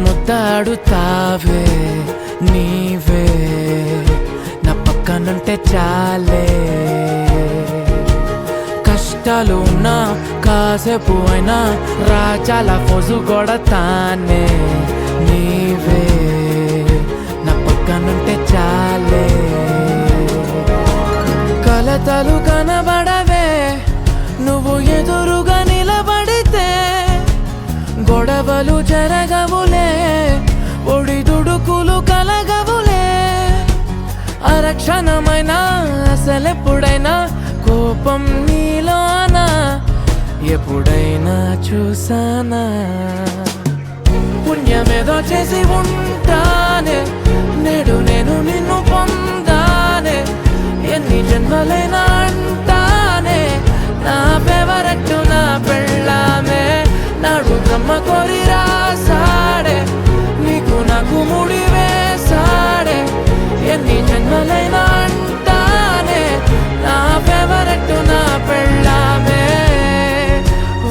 ముద్దాడుతావే నీవే నా పక్కనుంటే చాలే కష్టాలు ఉన్నా కాసేపు అయినా రాజాల ఫోజు కొడతానే నీవే నా పక్కనుంటే చాలే కలతలు కనబడవే నువ్వు ఎదురుగా నిలబడితే గొడవలు జరగవులే ఒడిదుడుకులు కలగవులే అరక్షణమైనా అసలెప్పుడైనా కోపం నీలోనా ఎప్పుడైనా చూసానా పుణ్యమేదో చేసి ఉంటానే నేడు నేను నిన్ను పొందానే ఎన్ని జన్మలైనా అంటానే నా ఫేవరెట్ నా పెళ్ళామే నాడు బ్రహ్మ కోరి రాసాడే నీకు నాకు ముడి వేసాడే ఎన్ని జన్మలైనా అంటానే నా ఫేవరెట్ నా పెళ్ళామే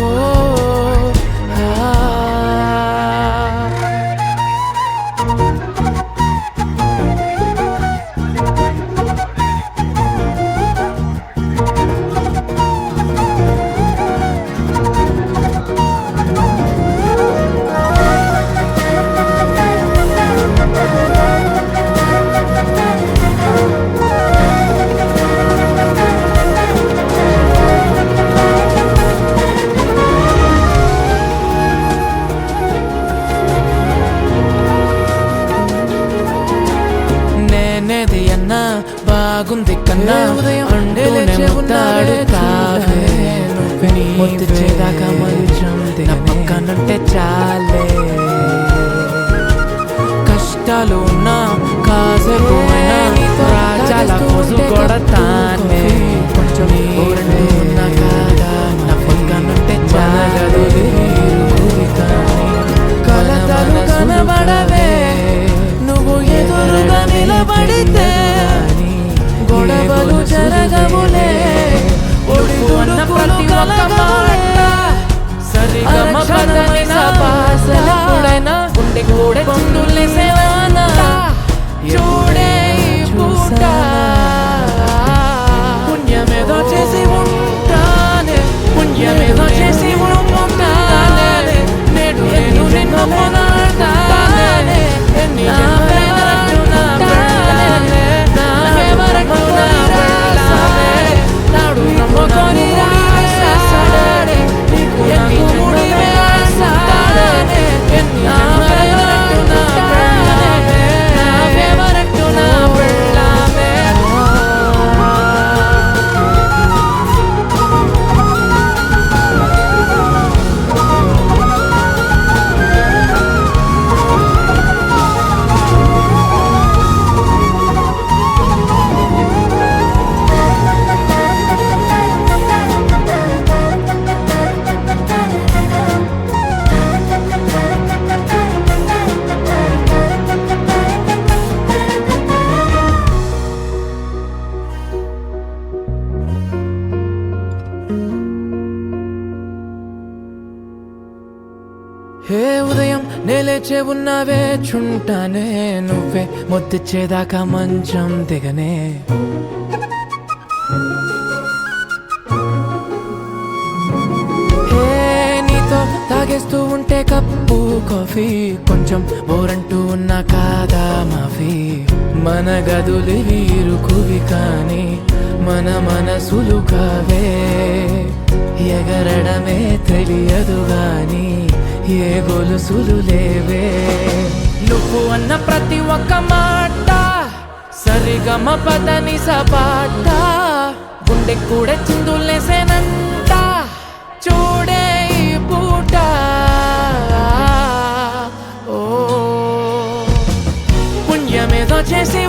ఓ నేనేది అన్నా బాగుంది కన్నా అంటూనే ముద్దాడుతావే ముద్దుచేదాకా మంచం నా పక్కనుంటే చాలే కష్టాలు ఉన్నా కాసేపు అయినా రాజాల ఫోజు కొడతానే కొంచెం ఉన్నా కాదా నా పక్కనుంటే చాలే కలతలు కనబడవే నువ్వు ఎదురుగా నిలబడితే గొడవలు జరగవులే ఒడిదుడుకులు కలగవులే అరక్షణమైనా గుండె కూడా చిందులేసేవానా చూడే పూట పుణ్యమేదో చేసి ఉంటానే పుణ్యమేదో చేసి ఉంటానే నేడు నేను నిన్ను పొందానే ఎన్ని హే ఉదయం నేలేచే ఉన్నావే చుంటానే నువ్వే ముద్దిచ్చేదాకా మంచం దిగనే హే నీతో తాగేస్తూ ఉంటే కప్పు కాఫీ కొంచెం బోరంటూ ఉన్నా కాదా మాఫీ మన గదులు వీరుకువి కానీ మన మనసులు కావే ఎగరడమే తెలియదు గాని ఏ గొలుసులు లేవే నువ్వు అన్న ప్రతి ఒక్క మాట సరిగమ పదని సపాట గుండె కూడా చిందులేసేనంట చూడే ఈ పూట ఓ పుణ్యమేదో చేసి